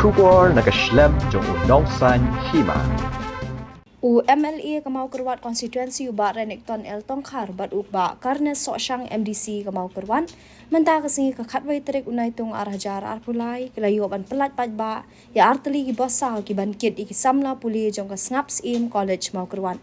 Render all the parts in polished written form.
Shubor nakaslem jong unongsan hima. MLA kamau kerwat konstituensi uba Renekton El Tongkhar bat uba karena sosyang MDC kamau kerwan mentah kesingi kakatwai terik unai tung arah jar arpulai kelayu ban pelat pajba ya arteli ki bosal ki bankit iki samla puli jong ka snaps im college mau kerwan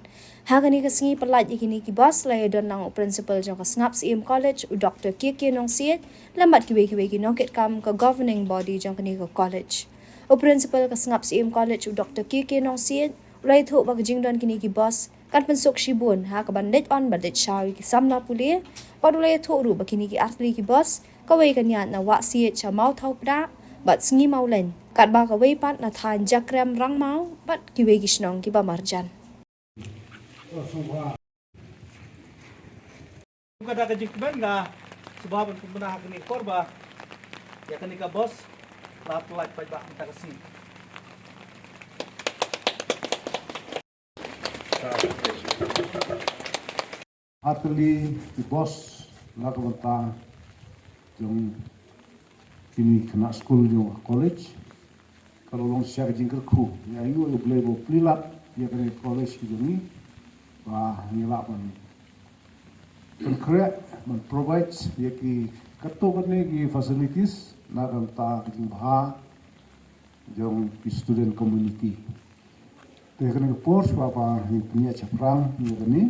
hagani kesingi pelat ikini ki bos lai don nang principal jong ka snaps im college u Dr. KK Nong Siet lambat ki ki nongket kam ka governing body jong kani ka college u principal ka snaps im college u Dr. KK Nong Siet ulai thu bag jingdon kini ki boss kan pensok shibun ha ka bandit on bandit shawi ki samla puli pad ulai thu ru bakini ki artli ki boss kawai kanya na wa si cha mau thau pra bat sngi mau len kat ba kawai pat na than jakram rang mau bat ki we ki snong ki ba marjan kada ka jikben nga subaban kumana kini korba ya kani ka boss lat like pa ba kita kasi Atli di bos lagu bentang jong ini kena school jong college kalau long siap jingker ku ya itu boleh bawa pelilat ya kena college ini bah nilap konkret provide ya ki ketua ni ki facilities lagu bentang jing bah jong student community Teknik pos bapa punya caprang ni ni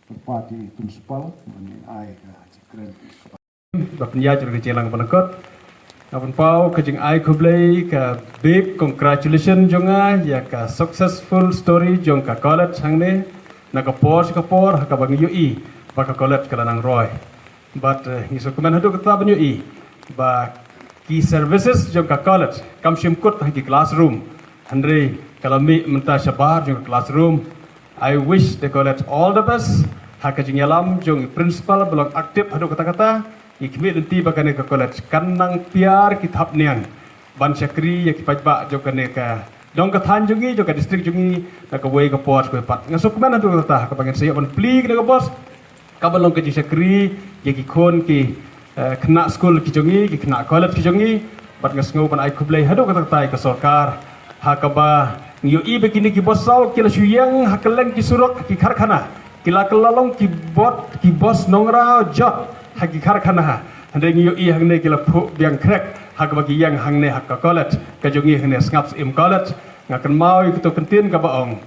terpati principal ni ai keren. Bapnya juga jelang penekot. Kapun pau kejeng ai kublai ka big congratulations jonga ya ka successful story jong ka college hang ne na ka pos ka por ka bang UI ba ka college ka nang roy. But ngiso kuman hadu ka ban UI ba key services jong ka college kam simkut ha ki classroom. Andre kalau mi mentah syabar jong classroom I wish the college all the best hak jing yalam jong principal belum aktif hadu kata-kata ikmi nanti bakane ke college kanang piar kitab niang ban syakri ya kipajba jong kane ka dong ka than jongi jong ka district jongi na ka way ka port ko pat ngasuk mana hadu kata ka bangen saya ban pli ke ka bos ka balong ka jing syakri ya ki kon ki kena school ki jongi ki kena college ki jongi bat ngasngau ban ai kublai hadu kata-kata ka sarkar hakaba ngioi begini ki bosau kila suyang hakeleng ki surok ki karkhana kila kelalong ki bos nongra jot haki karkhana hande ngioi hangne kila phu biang krek hakaba ki yang hangne hakka college ka jongi hangne snaps im college ngakan mau ikut kentin ka baong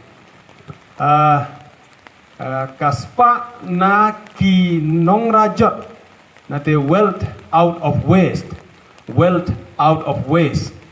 kaspa na ki nongra jot nate wealth out of waste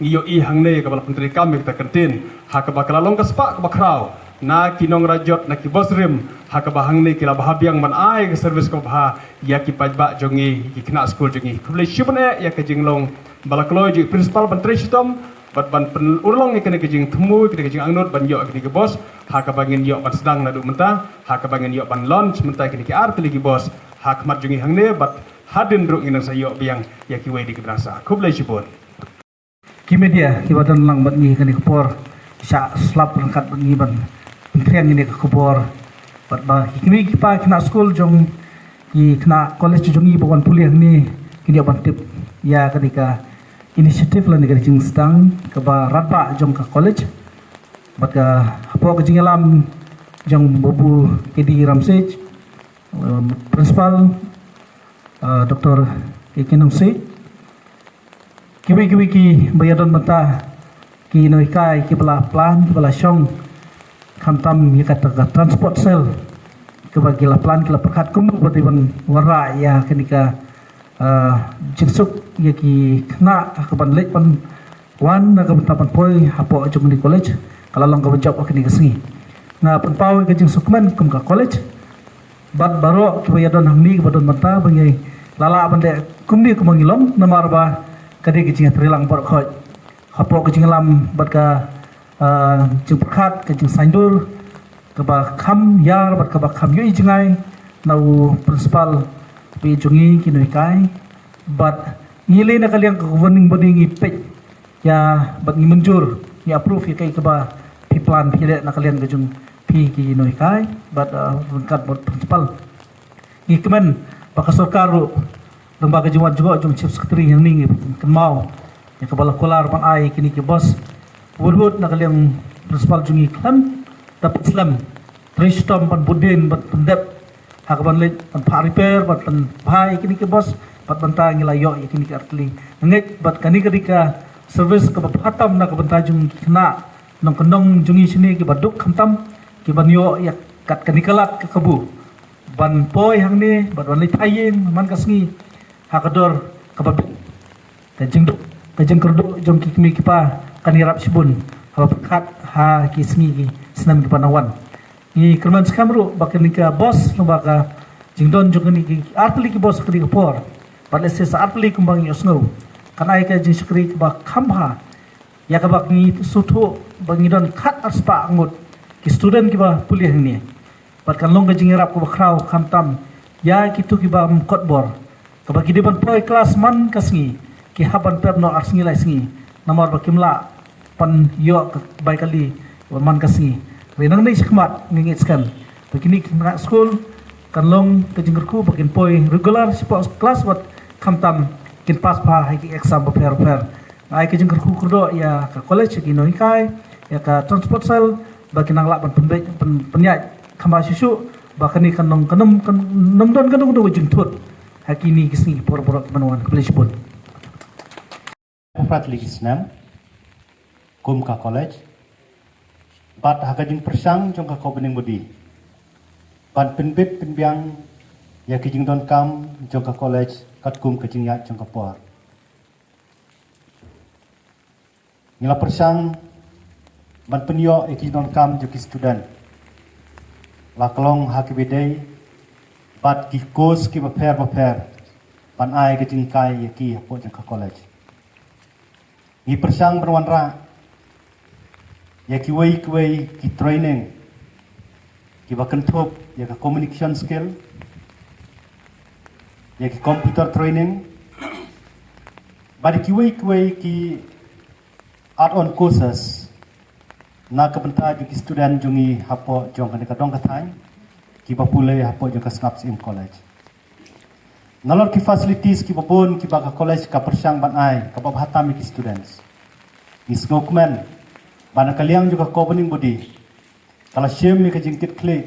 ngioi hangne ka bala menteri kami kita kentin hakaba kalalong kaspa ka bakrau na kinong rajot na kibosrim hakaba hangne kila bahabiang man ai ka service ko bah ya ki pajba jongi ki kena school jongi kuble shibne ya ka jinglong bala kloji principal menteri sitom bat ban penulong ikene ka jing temu kita ka jing angnot ban yo ki bos hakaba ngin yo ban sedang na du mentah hakaba ngin yo ban lunch mentah ki art lagi bos hakmat jongi hangne bat hadin ru ngin sayo biang ya ki we di kebrasa kuble shibon Kimedia kibadan lang bat ngi kani kupor sa slap rangkat bat ngi ban menterian ini ke kupor bat ba kimi kipa kena school jong ki kena college jong i bawan puliah ni kini ban tip ya ketika inisiatif lan negara jing sedang ke ba ratba jong ka college bat ka apo ke jingalam jong bobu kedi ramsej principal Dr. Kekinong Sej Kiwi ki bayadon mata ki noikai ki bala plan ki bala syong kamtam ya kata transport sel ke bagi la plan ki la perkat kum berarti ban wara ya kenika jinsuk ya ki kena ke ban lek ban wan na ke tapan poi hapo jom di college kalau long ke job kenika singi na pen pau ke jinsuk men kum ka college bat baro ki bayadon hangni ke badon mata bangai lala bande kum ni kum ngilom namar ba kadi kecing terilang por khoj hapo kecing lam bat ka jing perkhat kecing sandur ka ba kham yar bat ka ba kham yoi jingai nau principal pi jungi kinoi kai bat ngile na kaliang governing body ngi pej ya bat ngi menjur ni approve kai ka ba pi plan pi na kalian ka jung pi kinoi kai bat rangkat bot principal ngi kemen ba ka sarkar lembaga jiwan juga jom chief secretary yang ni kenmau ya kepala kolar pan ai kini ke bos wudhud nak yang principal jungi klan dapat Islam Tristom pan budin pan pendep hakaban le pan pa repair pan bhai kini ke bos pat banta ngilayo ya kini ke artli ngej bat kani ketika service ke bapatam nak banta jung kena nong kenong jungi sini ke baduk khantam ke banyo ya kat kani kalat ke kebu ban poi hang ni bat ban le thayin man kasngi hakador kabab kajeng kerdu jong kikmi kipa kanirap sibun hal pekat ha kismi ki senam ki panawan ni kerman skamru bakin ka bos no baka jingdon jong ni ki artli ki bos kri por pada ses artli kumbang yosno kan ai ka jing skri ki ba khamha ya ka bak ni sutu bangi don khat arspa angut ki student ki ba pulih ni bat kan long ka jing rap ko bakrau khamtam ya kitu ki ba mkotbor ka baki deban poi kelas man kasngi ki haban pep no arsingi lai singi nomor bakimla pan yo baik kali man kasngi renang ni sikmat ngingit sekal begini kena school kan long kejengkerku bakin poi regular support kelas buat kamtam kin pas pa hai ki exam prepare ai kejengkerku kurdo ya ka college ki noikai ya ka transport sel bakin nang lak penyat khamba susu bakani kan long kanum kan nomdon kan do jengtut hakini kisni por manuan college pun Prat lagi senam, kum ka college, bat hakajing persang jong ka kobening budi, bat penbit penbiang ya kijing don kam jong ka college kat kum kijing ya jong ka por. Ngila persang bat penyo ya kijing don kam jong ki student, laklong hakibidei bat ki kos ki baper, ban ai kijing kai ya ki hapo jong ka college. Ni persang berwanra ya ki wei ki training ki bakan top ya ka communication skill ya ki computer training badi ki wei ki art on courses na ka benta ki student jungi hapo jong ka dong ka thai ki bapule hapo jong ka snaps in college nalor ki facilities ki babon ki baka college ka persang ban ai ka babhatam ki students ni snokman bana kaliang juga kobening budi kala shem mi ka jingkit kle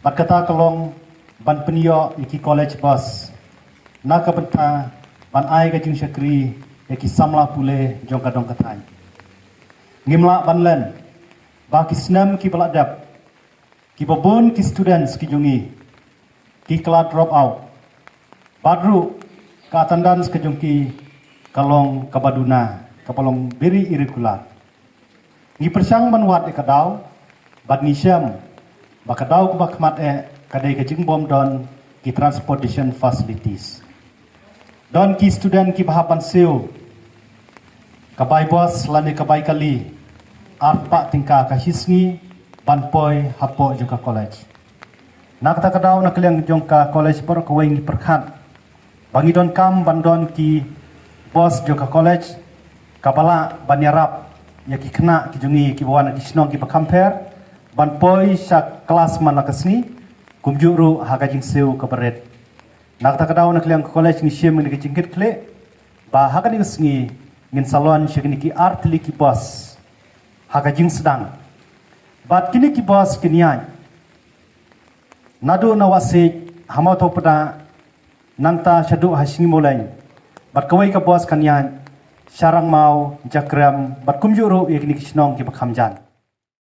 bat kata kalong ban penyo ki college bus na ka benta ban ai ka jing syakri ki samla pule jong ka dong ka thai ngimla ban len ba ki snam ki baladap ki babon ki students ki jungi ki kala drop out Badru ka attendance ke jongki kalong kabaduna kapalong very irregular. Ngi persang manwat e kadau bad ni syam bakadau ku bakmat kadai ke jingbom don ki transportation facilities. Don ki student ki bahapan seo kabai bos lani kabai kali arpa tingka ka hisngi banpoi hapo jongka college. Nak ta kadau nak liang jongka college por ko wengi perkhat Bangi don kam bandon ki bos joka college kapala banyarap ya ki kena ki jungi ki bawana ki snong ki pakamper ban poi syak kelas mana kesni kumjuru hakajing seu kaberet nak ta kadau nak liang college ni shem ni ki jingkit kle ba hakani kesni ngin salon syakni ki art li ki bos hakajing sedang bat kini ki bos kiniai nadu nawasi hamau to pada nanta syadu hasingi mulai bat kawai ka bos kanyan syarang mau jakram bat kumjuru yakni kisnong ki bakhamjan